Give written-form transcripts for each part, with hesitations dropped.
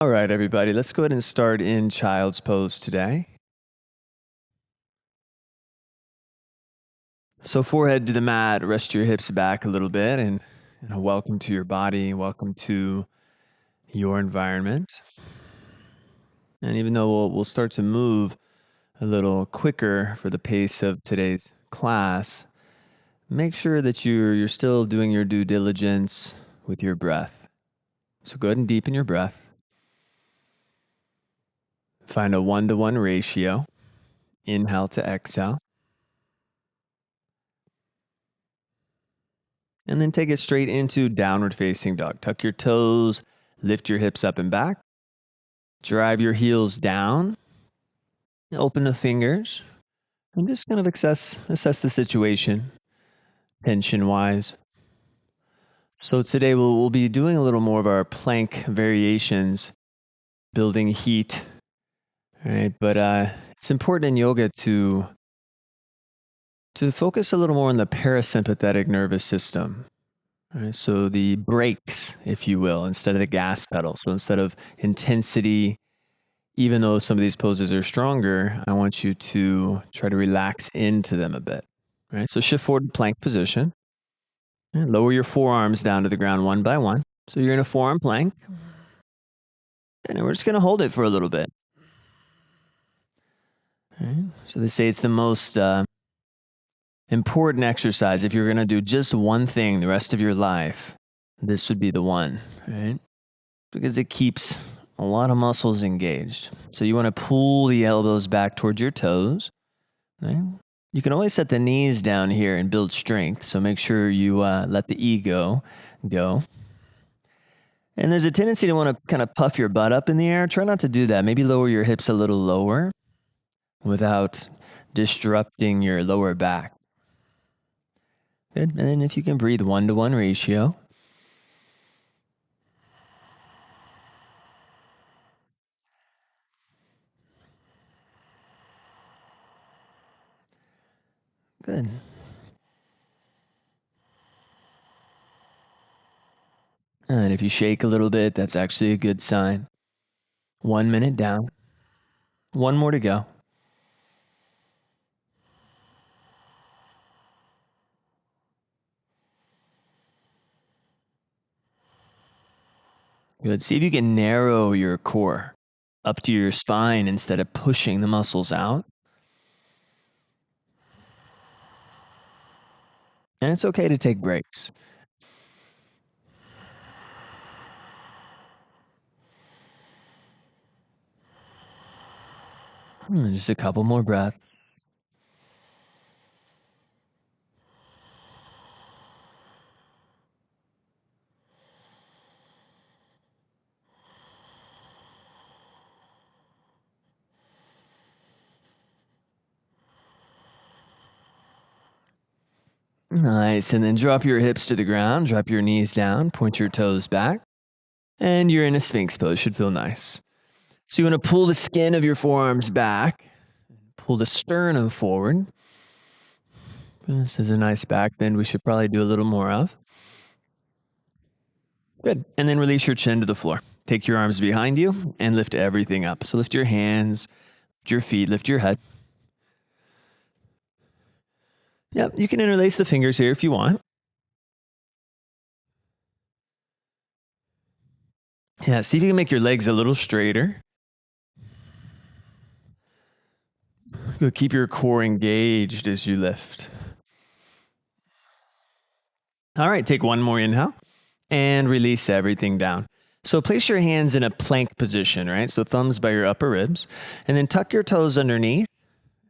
All right, everybody, let's go ahead and start in Child's Pose today. So forehead to the mat, rest your hips back a little bit, and welcome to your body, welcome to your environment. And even though we'll start to move a little quicker for the pace of today's class, make sure that you're still doing your due diligence with your breath. So go ahead and deepen your breath. Find a 1-to-1 ratio. Inhale to exhale. And then take it straight into downward facing dog. Tuck your toes, lift your hips up and back. Drive your heels down. Open the fingers. And just kind of assess the situation, tension-wise. So today we'll be doing a little more of our plank variations, building heat. All right, but it's important in yoga to focus a little more on the parasympathetic nervous system. All right, so the brakes, if you will, instead of the gas pedal. So instead of intensity, even though some of these poses are stronger, I want you to try to relax into them a bit. All right, so shift forward to plank position. And lower your forearms down to the ground one by one. So you're in a forearm plank. And we're just going to hold it for a little bit. All right, so they say it's the most important exercise. If you're going to do just one thing the rest of your life, this would be the one, right? Because it keeps a lot of muscles engaged. So you want to pull the elbows back towards your toes. Right? You can always set the knees down here and build strength. So make sure you let the ego go. And there's a tendency to want to kind of puff your butt up in the air. Try not to do that. Maybe lower your hips a little lower without disrupting your lower back. Good. And then if you can breathe 1-to-1 ratio. Good. And if you shake a little bit, that's actually a good sign. 1 minute down. One more to go. Good. See if you can narrow your core up to your spine instead of pushing the muscles out. And it's okay to take breaks. Just a couple more breaths. Nice. And then drop your hips to the ground, drop your knees down, point your toes back. And you're in a Sphinx Pose. Should feel nice. So you want to pull the skin of your forearms back, pull the sternum forward. This is a nice back bend we should probably do a little more of. Good. And then release your chin to the floor. Take your arms behind you and lift everything up. So lift your hands, lift your feet, lift your head. Yep, you can interlace the fingers here if you want. Yeah, see if you can make your legs a little straighter. Good. Keep your core engaged as you lift. All right, take one more inhale and release everything down. So place your hands in a plank position, right? So thumbs by your upper ribs, and then tuck your toes underneath,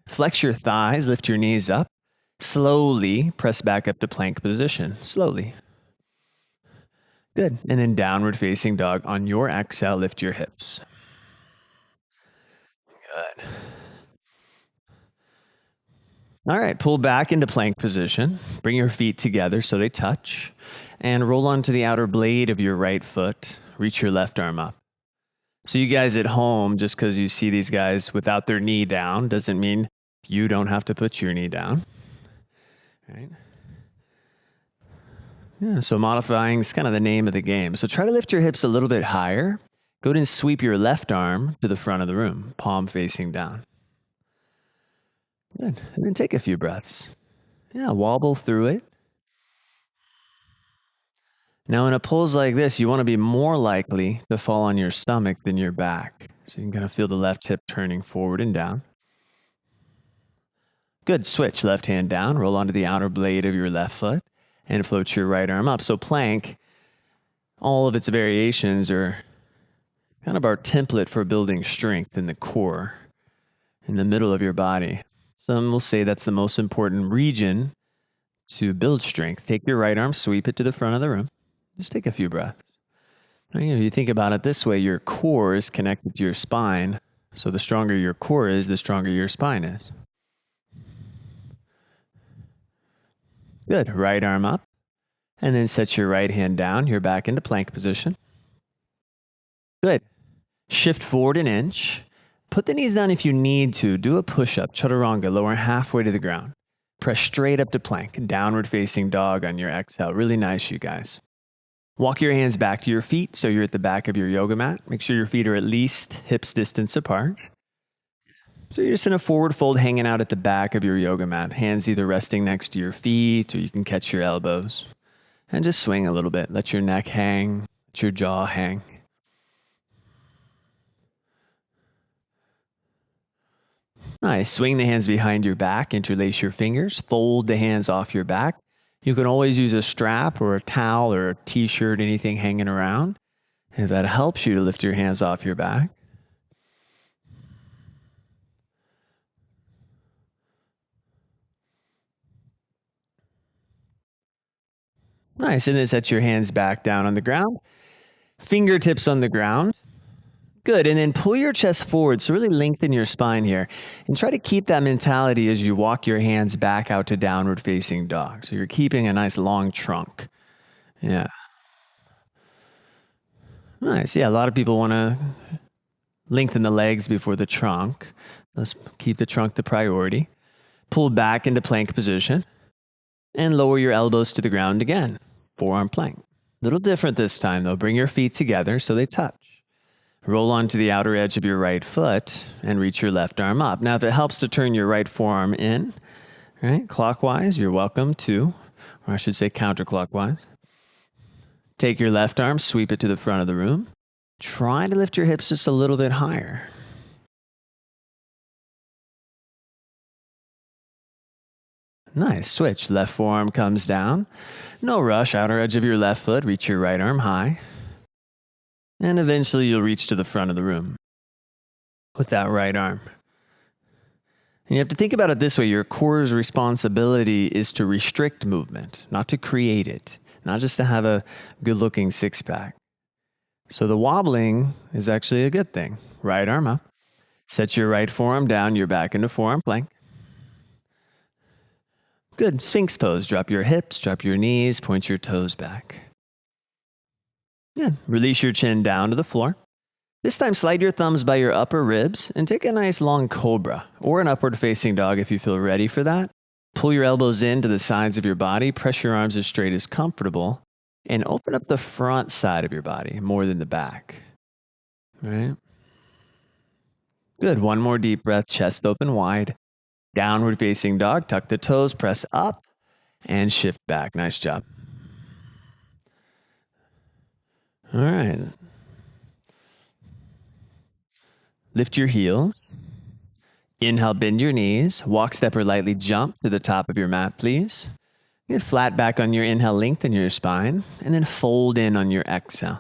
flex your thighs, lift your knees up. Slowly press back up to plank position. Slowly. Good. And then downward facing dog. On your exhale, lift your hips. Good. All right, pull back into plank position. Bring your feet together so they touch. And roll onto the outer blade of your right foot. Reach your left arm up. So you guys at home, just because you see these guys without their knee down, doesn't mean you don't have to put your knee down. Right? Yeah, so modifying is kind of the name of the game. So try to lift your hips a little bit higher. Go ahead and sweep your left arm to the front of the room, palm facing down. Good. And then take a few breaths. Yeah, wobble through it. Now, in a pose like this, you want to be more likely to fall on your stomach than your back. So you can kind of feel the left hip turning forward and down. Good. Switch. Left hand down. Roll onto the outer blade of your left foot and float your right arm up. So plank, all of its variations are kind of our template for building strength in the core, in the middle of your body. Some will say that's the most important region to build strength. Take your right arm, sweep it to the front of the room. Just take a few breaths. If you think about it this way, your core is connected to your spine. So the stronger your core is, the stronger your spine is. Good. Right arm up. And then set your right hand down. You're back into plank position. Good. Shift forward an inch. Put the knees down if you need to. Do a push-up, chaturanga, lower halfway to the ground. Press straight up to plank. Downward facing dog on your exhale. Really nice, you guys. Walk your hands back to your feet so you're at the back of your yoga mat. Make sure your feet are at least hips distance apart. So you're just in a forward fold hanging out at the back of your yoga mat. Hands either resting next to your feet or you can catch your elbows. And just swing a little bit. Let your neck hang. Let your jaw hang. Nice. Swing the hands behind your back. Interlace your fingers. Fold the hands off your back. You can always use a strap or a towel or a t-shirt, anything hanging around. If that helps you to lift your hands off your back. Nice. And then set your hands back down on the ground. Fingertips on the ground. Good. And then pull your chest forward. So really lengthen your spine here. And try to keep that mentality as you walk your hands back out to downward facing dog. So you're keeping a nice long trunk. Yeah. Nice. Yeah, a lot of people want to lengthen the legs before the trunk. Let's keep the trunk the priority. Pull back into plank position. And lower your elbows to the ground again. Forearm plank. A little different this time though. Bring your feet together so they touch. Roll onto the outer edge of your right foot and reach your left arm up. Now, if it helps to turn your right forearm in, right, clockwise, you're welcome to, or I should say counterclockwise. Take your left arm, sweep it to the front of the room. Try to lift your hips just a little bit higher. Nice. Switch. Left forearm comes down. No rush. Outer edge of your left foot. Reach your right arm high. And eventually you'll reach to the front of the room with that right arm. And you have to think about it this way. Your core's responsibility is to restrict movement, not to create it, not just to have a good-looking six-pack. So the wobbling is actually a good thing. Right arm up. Set your right forearm down. You're back into forearm plank. Good. Sphinx pose. Drop your hips, drop your knees, point your toes back. Yeah. Release your chin down to the floor. This time, slide your thumbs by your upper ribs and take a nice long cobra or an upward facing dog if you feel ready for that. Pull your elbows into the sides of your body. Press your arms as straight as comfortable and open up the front side of your body more than the back. All right. Good. One more deep breath. Chest open wide. Downward facing dog. Tuck the toes. Press up and shift back. Nice job. All right. Lift your heels. Inhale, bend your knees. Walk, step, or lightly jump to the top of your mat, please. Get flat back on your inhale, lengthen your spine, and then fold in on your exhale.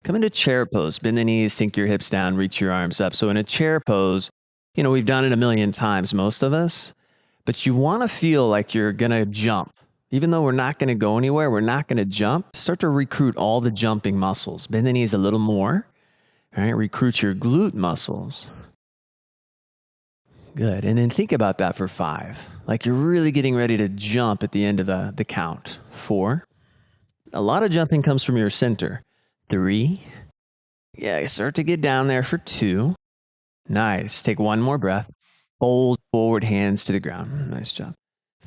Come into chair pose. Bend the knees, sink your hips down, reach your arms up. So in a chair pose, we've done it a million times, most of us, but you want to feel like you're going to jump. Even though we're not going to go anywhere, we're not going to jump. Start to recruit all the jumping muscles. Bend the knees a little more. All right, recruit your glute muscles. Good. And then think about that for 5. Like you're really getting ready to jump at the end of the count. 4. A lot of jumping comes from your center. 3. Yeah, start to get down there for 2. Nice. Take one more breath. Fold forward, hands to the ground. Nice job.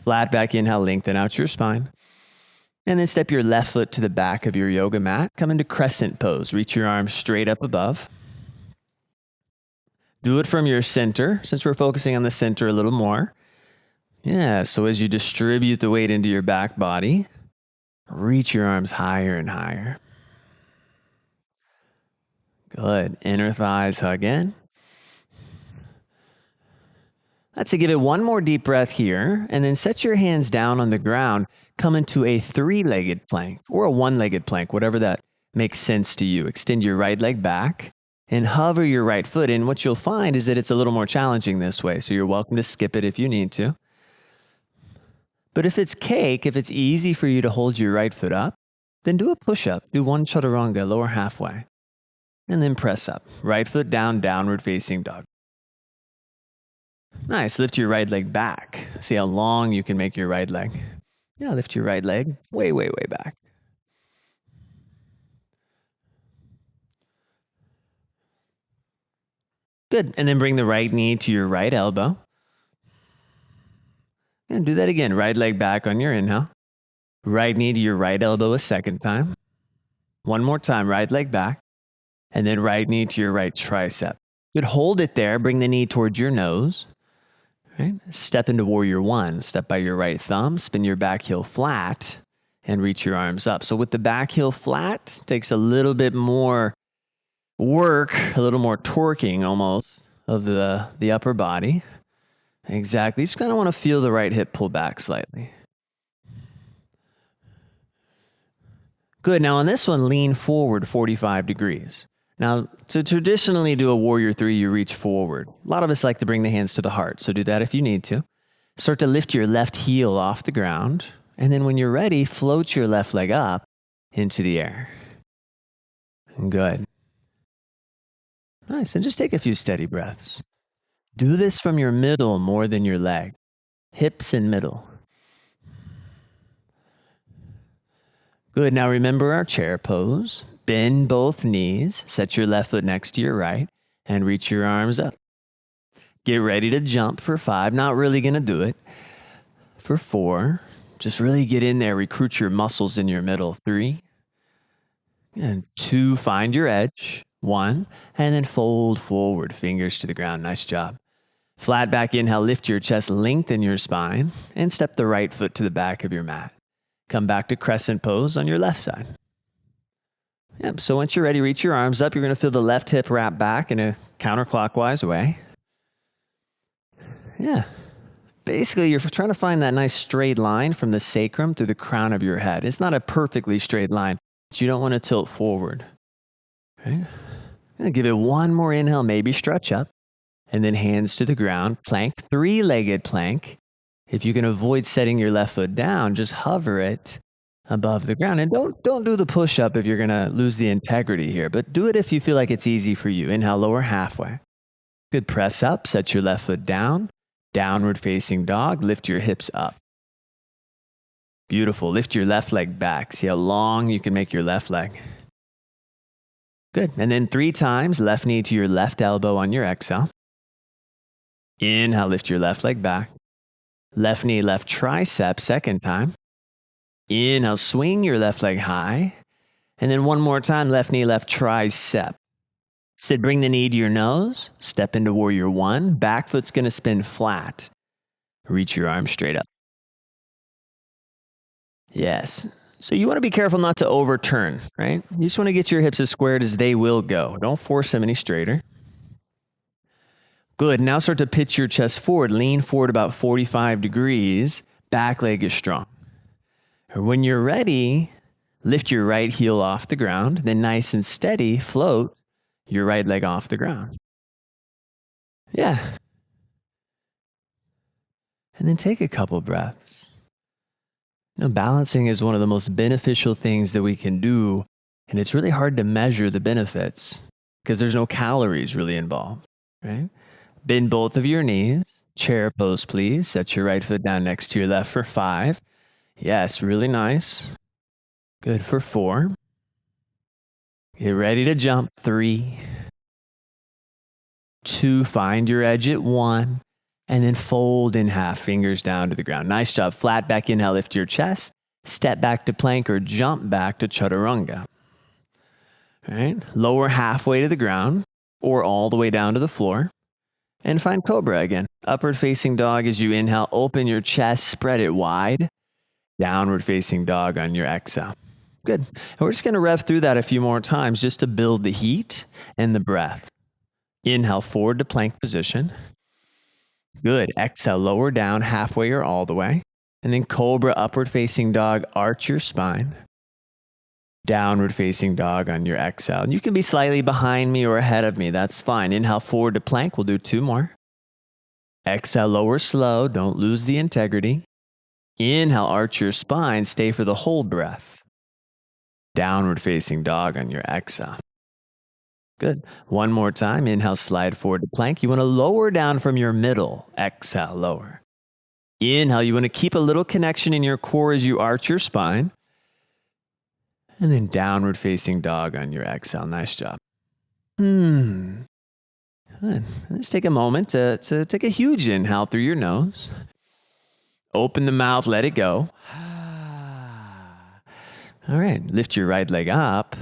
Flat back inhale, lengthen out your spine. And then step your left foot to the back of your yoga mat. Come into Crescent Pose. Reach your arms straight up above. Do it from your center, since we're focusing on the center a little more. Yeah, so as you distribute the weight into your back body, reach your arms higher and higher. Good. Inner thighs hug in. Let's give it one more deep breath here, and then set your hands down on the ground. Come into a three-legged plank or a one-legged plank, whatever that makes sense to you. Extend your right leg back and hover your right foot. And what you'll find is that it's a little more challenging this way, so you're welcome to skip it if you need to. But if it's cake, if it's easy for you to hold your right foot up, then do a push-up. Do one chaturanga, lower halfway. And then press up. Right foot down, downward facing dog. Nice. Lift your right leg back. See how long you can make your right leg. Yeah, lift your right leg way, way, way back. Good. And then bring the right knee to your right elbow. And do that again. Right leg back on your inhale. Right knee to your right elbow a second time. One more time. Right leg back. And then right knee to your right tricep. Good. Hold it there. Bring the knee towards your nose. Right? Step into warrior one. Step by your right thumb. Spin your back heel flat. And reach your arms up. So with the back heel flat, takes a little bit more work, a little more torquing almost of the upper body. Exactly. You just kind of want to feel the right hip pull back slightly. Good. Now on this one, lean forward 45 degrees. Now, to traditionally do a warrior three, you reach forward. A lot of us like to bring the hands to the heart, so do that if you need to. Start to lift your left heel off the ground. And then when you're ready, float your left leg up into the air. Good. Nice. And just take a few steady breaths. Do this from your middle more than your leg. Hips and middle. Good. Now remember our chair pose. Bend both knees. Set your left foot next to your right and reach your arms up. Get ready to jump for 5. Not really going to do it. For 4. Just really get in there. Recruit your muscles in your middle. 3. And 2. Find your edge. 1. And then fold forward. Fingers to the ground. Nice job. Flat back inhale, lift your chest, lengthen your spine, and step the right foot to the back of your mat. Come back to Crescent Pose on your left side. Yep, so once you're ready, reach your arms up. You're going to feel the left hip wrap back in a counterclockwise way. Yeah. Basically, you're trying to find that nice straight line from the sacrum through the crown of your head. It's not a perfectly straight line, but you don't want to tilt forward. Right? Give it one more inhale, maybe stretch up. And then hands to the ground, plank, three-legged plank. If you can avoid setting your left foot down, just hover it above the ground. And don't do the push-up if you're going to lose the integrity here, but do it if you feel like it's easy for you. Inhale, lower halfway. Good, press up, set your left foot down, downward facing dog, lift your hips up. Beautiful, lift your left leg back. See how long you can make your left leg. Good, and then 3 times, left knee to your left elbow on your exhale. Inhale, lift your left leg back. Left knee, left tricep, second time. Inhale, swing your left leg high. And then one more time, left knee, left tricep. Sit, bring the knee to your nose. Step into warrior one. Back foot's going to spin flat. Reach your arms straight up. Yes. So you want to be careful not to overturn, right? You just want to get your hips as squared as they will go. Don't force them any straighter. Good. Now start to pitch your chest forward. Lean forward about 45 degrees. Back leg is strong. When you're ready, lift your right heel off the ground. Then nice and steady, float your right leg off the ground. Yeah. And then take a couple breaths. Balancing is one of the most beneficial things that we can do. And it's really hard to measure the benefits because there's no calories really involved, right? Bend both of your knees. Chair pose, please. Set your right foot down next to your left for 5. Yes, really nice. Good for 4. Get ready to jump. 3. 2. Find your edge at 1. And then fold in half, fingers down to the ground. Nice job. Flat back inhale, lift your chest. Step back to plank or jump back to chaturanga. All right, lower halfway to the ground or all the way down to the floor. And find cobra again. Upward facing dog as you inhale, open your chest, spread it wide. Downward facing dog on your exhale. Good. And we're just going to rev through that a few more times just to build the heat and the breath. Inhale, forward to plank position. Good. Exhale, lower down halfway or all the way. And then cobra, upward facing dog, arch your spine. Downward facing dog on your exhale. And you can be slightly behind me or ahead of me. That's fine. Inhale, forward to plank. We'll do 2 more. Exhale, lower slow. Don't lose the integrity. Inhale, arch your spine. Stay for the whole breath. Downward facing dog on your exhale. Good. 1 more time. Inhale, slide forward to plank. You want to lower down from your middle. Exhale, lower. Inhale, you want to keep a little connection in your core as you arch your spine. And then downward facing dog on your exhale. Nice job. Good. Let's take a moment to take a huge inhale through your nose. Open the mouth, let it go. All right, lift your right leg up.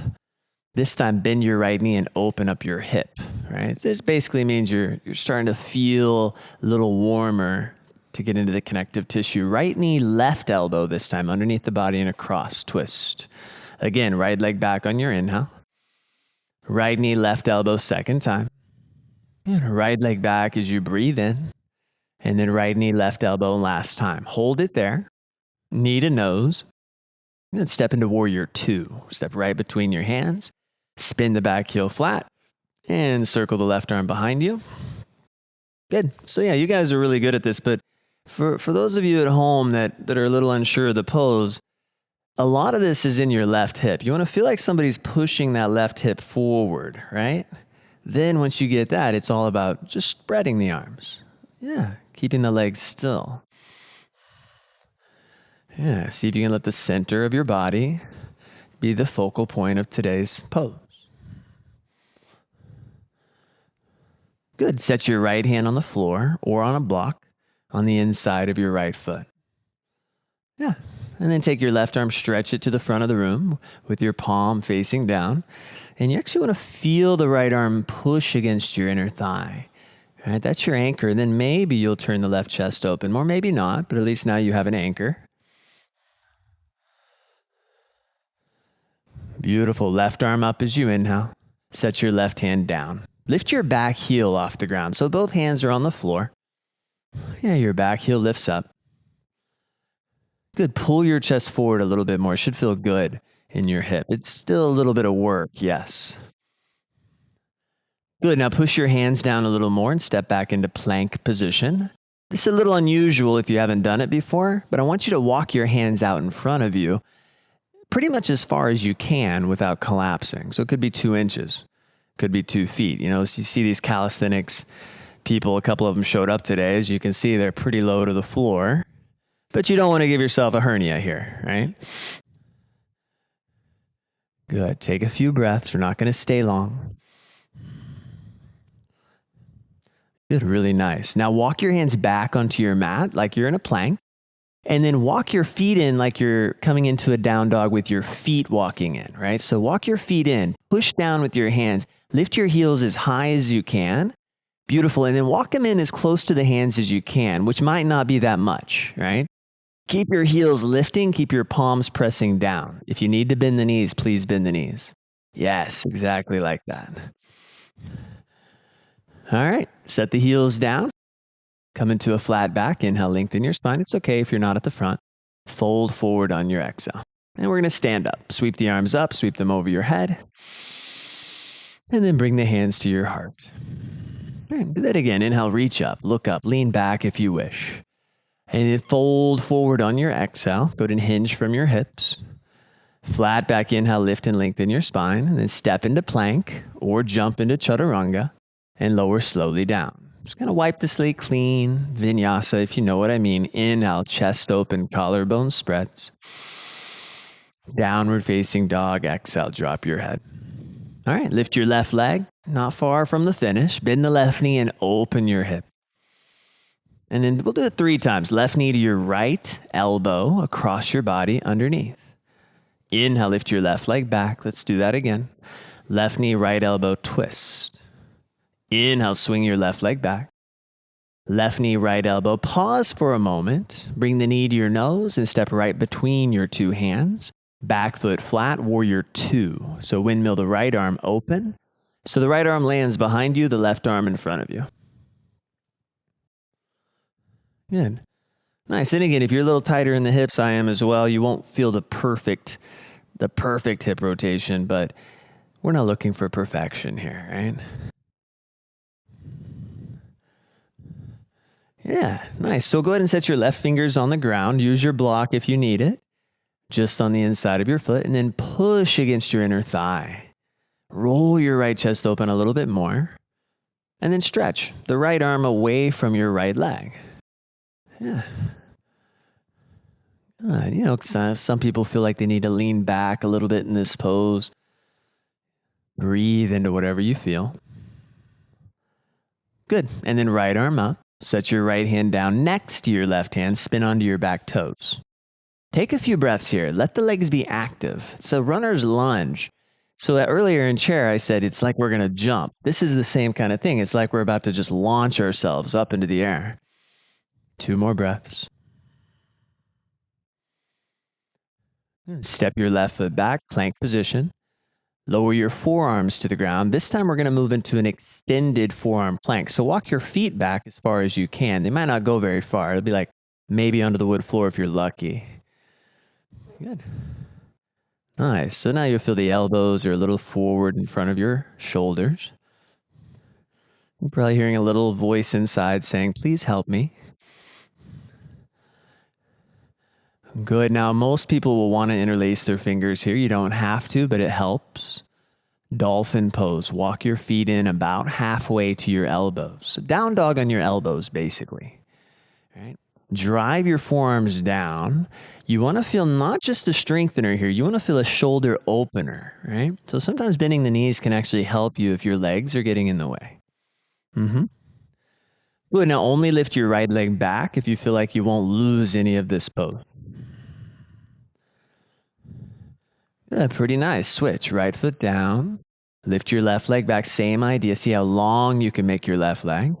This time, bend your right knee and open up your hip. Right? This basically means you're starting to feel a little warmer to get into the connective tissue. Right knee, left elbow this time, underneath the body and across, twist. Again, right leg back on your inhale. Right knee, left elbow, second time. And right leg back as you breathe in. And then right knee, left elbow, last time. Hold it there. Knee to nose. And then step into warrior 2. Step right between your hands. Spin the back heel flat. And circle the left arm behind you. Good. So yeah, you guys are really good at this. But for those of you at home that are a little unsure of the pose, a lot of this is in your left hip. You want to feel like somebody's pushing that left hip forward, right? Then once you get that, it's all about just spreading the arms. Yeah, keeping the legs still. Yeah, see if you can let the center of your body be the focal point of today's pose. Good. Set your right hand on the floor or on a block on the inside of your right foot. Yeah. And then take your left arm, stretch it to the front of the room with your palm facing down. And you actually want to feel the right arm push against your inner thigh. All right, that's your anchor. And then maybe you'll turn the left chest open, or maybe not, but at least now you have an anchor. Beautiful. Left arm up as you inhale. Set your left hand down. Lift your back heel off the ground. So both hands are on the floor. Yeah, your back heel lifts up. Good. Pull your chest forward a little bit more. It should feel good in your hip. It's still a little bit of work. Yes. Good. Now push your hands down a little more and step back into plank position. This is a little unusual if you haven't done it before, but I want you to walk your hands out in front of you pretty much as far as you can without collapsing. So it could be 2 inches, could be 2 feet. You know, so you see these calisthenics people, a couple of them showed up today. As you can see, they're pretty low to the floor. But you don't want to give yourself a hernia here, right? Good. Take a few breaths. We're not going to stay long. Good. Really nice. Now walk your hands back onto your mat like you're in a plank. And then walk your feet in like you're coming into a down dog with your feet walking in, right? So walk your feet in. Push down with your hands. Lift your heels as high as you can. Beautiful. And then walk them in as close to the hands as you can, which might not be that much, right? Keep your heels lifting, keep your palms pressing down. If you need to bend the knees, please bend the knees. Yes, exactly like that. All right, set the heels down. Come into a flat back. Inhale, lengthen your spine. It's okay if you're not at the front. Fold forward on your exhale. And we're going to stand up. Sweep the arms up, sweep them over your head. And then bring the hands to your heart. All right, do that again. Inhale, reach up, look up, lean back if you wish. And then fold forward on your exhale. Go ahead and hinge from your hips. Flat back, inhale, lift and lengthen your spine. And then step into plank or jump into chaturanga and lower slowly down. Just kind of wipe the slate clean. Vinyasa, if you know what I mean. Inhale, chest open, collarbone spreads. Downward facing dog. Exhale, drop your head. All right, lift your left leg. Not far from the finish. Bend the left knee and open your hip. And then we'll do it 3 times. Left knee to your right elbow across your body underneath. Inhale, lift your left leg back. Let's do that again. Left knee, right elbow, twist. Inhale, swing your left leg back. Left knee, right elbow. Pause for a moment. Bring the knee to your nose and step right between your 2 hands. Back foot flat, warrior 2. So windmill the right arm open. So the right arm lands behind you, the left arm in front of you. Good. Nice. And again, if you're a little tighter in the hips, I am as well, you won't feel the perfect hip rotation, but we're not looking for perfection here, right? Yeah, nice. So go ahead and set your left fingers on the ground. Use your block if you need it, just on the inside of your foot, and then push against your inner thigh. Roll your right chest open a little bit more, and then stretch the right arm away from your right leg. Yeah. Some people feel like they need to lean back a little bit in this pose. Breathe into whatever you feel. Good. And then right arm up. Set your right hand down next to your left hand. Spin onto your back toes. Take a few breaths here. Let the legs be active. It's a runner's lunge. So earlier in chair, I said it's like we're going to jump. This is the same kind of thing. It's like we're about to just launch ourselves up into the air. 2 more breaths. Step your left foot back, plank position. Lower your forearms to the ground. This time we're going to move into an extended forearm plank. So walk your feet back as far as you can. They might not go very far. It'll be like maybe onto the wood floor if you're lucky. Good. Nice. So now you'll feel the elbows are a little forward in front of your shoulders. You're probably hearing a little voice inside saying, please help me. Good. Now, most people will want to interlace their fingers here. You don't have to, but it helps. Dolphin pose. Walk your feet in about halfway to your elbows. So down dog on your elbows, basically. All right. Drive your forearms down. You want to feel not just a strengthener here. You want to feel a shoulder opener, right? So sometimes bending the knees can actually help you if your legs are getting in the way. Good. Now only lift your right leg back if you feel like you won't lose any of this pose. Yeah, pretty nice. Switch. Right foot down. Lift your left leg back. Same idea. See how long you can make your left leg.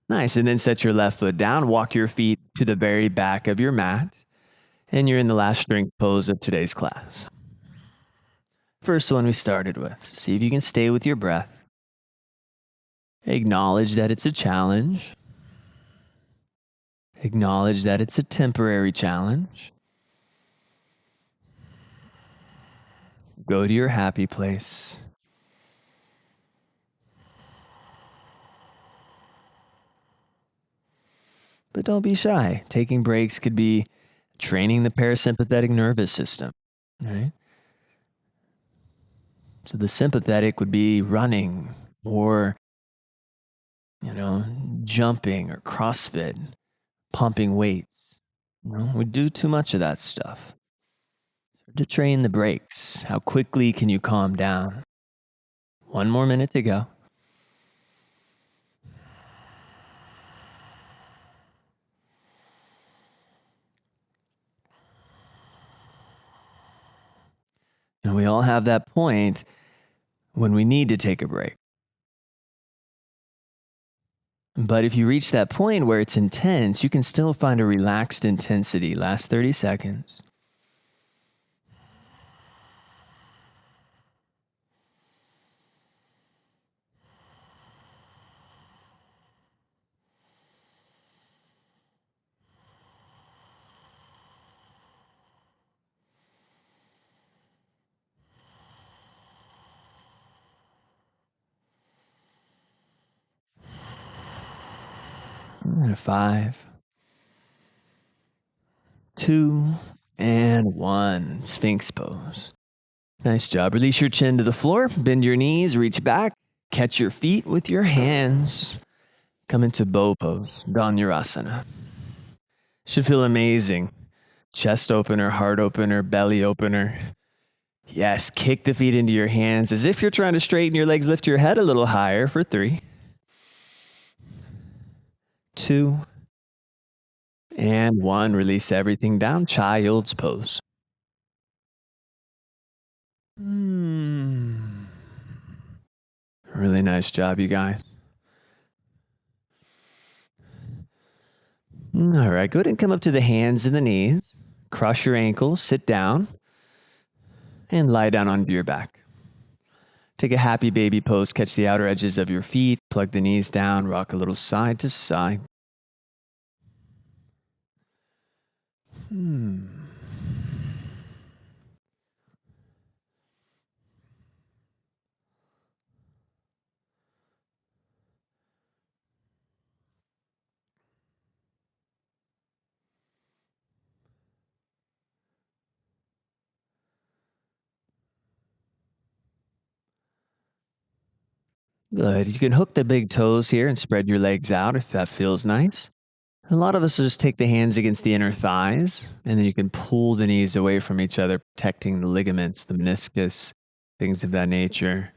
Nice. And then set your left foot down. Walk your feet to the very back of your mat. And you're in the last strength pose of today's class. First one we started with. See if you can stay with your breath. Acknowledge that it's a challenge. Acknowledge that it's a temporary challenge. Go to your happy place. But don't be shy. Taking breaks could be training the parasympathetic nervous system, right? So the sympathetic would be running or, jumping or CrossFit, pumping weights. We do too much of that stuff. To train the brakes, how quickly can you calm down? 1 more minute to go. And we all have that point when we need to take a break. But if you reach that point where it's intense, you can still find a relaxed intensity. Last 30 seconds. And 5, 2, and 1. Sphinx pose. Nice job. Release your chin to the floor. Bend your knees. Reach back. Catch your feet with your hands. Come into bow pose. Dhanurasana. Should feel amazing. Chest opener, heart opener, belly opener. Yes, kick the feet into your hands as if you're trying to straighten your legs. Lift your head a little higher for 3. 2, and 1. Release everything down. Child's pose. Mm. Really nice job, you guys. All right, go ahead and come up to the hands and the knees. Cross your ankles, sit down, and lie down onto your back. Take a happy baby pose. Catch the outer edges of your feet. Plug the knees down. Rock a little side to side. Good. You can hook the big toes here and spread your legs out if that feels nice. A lot of us just take the hands against the inner thighs, and then you can pull the knees away from each other, protecting the ligaments, the meniscus, things of that nature.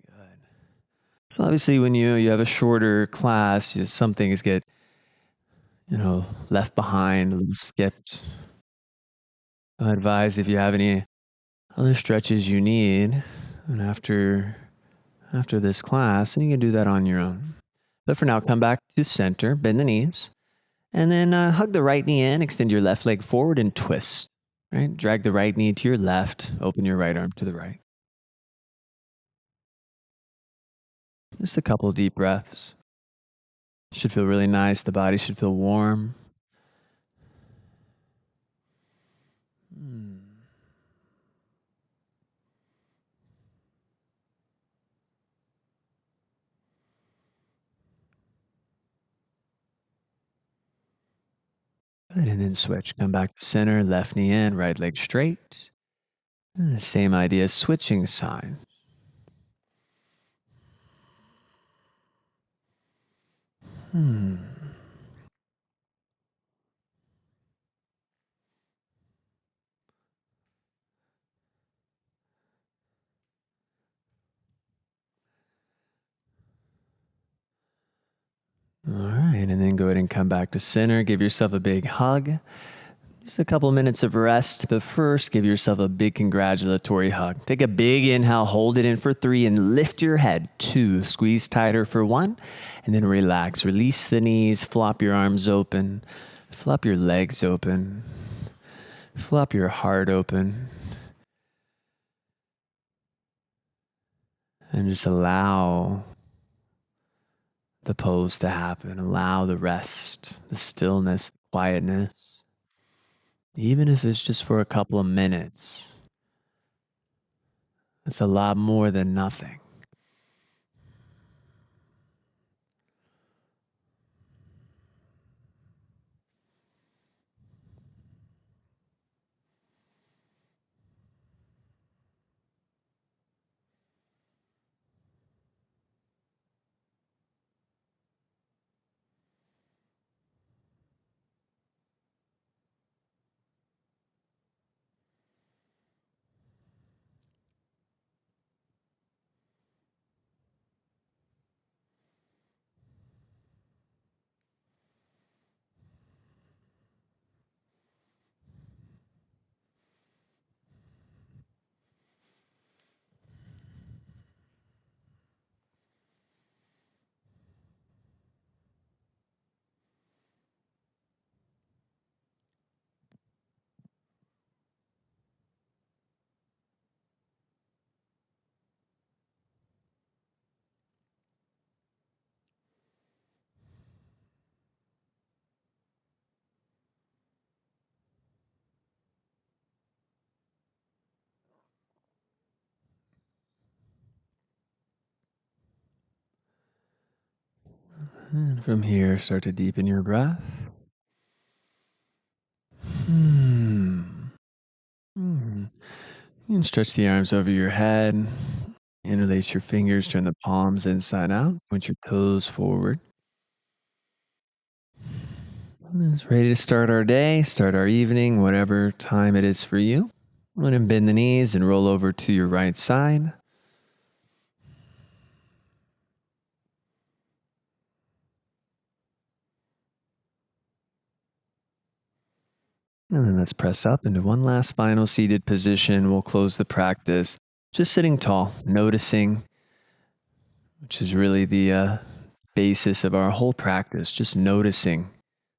Good. So obviously, when you have a shorter class, some things get left behind, a little skipped. I advise if you have any other stretches you need, and after this class, and you can do that on your own. But for now, come back to center, bend the knees, and then hug the right knee in, extend your left leg forward, and twist. Right? Drag the right knee to your left, open your right arm to the right. Just a couple of deep breaths. Should feel really nice. The body should feel warm. Good, and then switch. Come back to center, left knee in, right leg straight. And the same idea, switching sides. All right, and then go ahead and come back to center. Give yourself a big hug. Just a couple minutes of rest, but first, give yourself a big congratulatory hug. Take a big inhale, hold it in for 3, and lift your head. 2, squeeze tighter for 1, and then relax. Release the knees, flop your arms open, flop your legs open, flop your heart open, and just allow the pose to happen. Allow the rest, the stillness, the quietness. Even if it's just for a couple of minutes, it's a lot more than nothing. And from here, start to deepen your breath. You can stretch the arms over your head. Interlace your fingers, turn the palms inside out. Point your toes forward. It's ready to start our day, start our evening, whatever time it is for you. I'm going to bend the knees and roll over to your right side. And then let's press up into one last final seated position. We'll close the practice just sitting tall, noticing, which is really the basis of our whole practice, just noticing,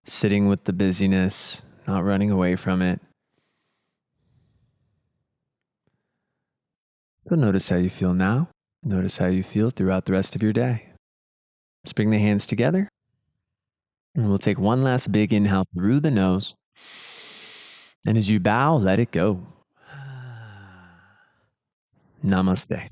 sitting with the busyness, not running away from it. So notice how you feel now. Notice how you feel throughout the rest of your day. Let's bring the hands together. And we'll take one last big inhale through the nose. And as you bow, let it go. Namaste.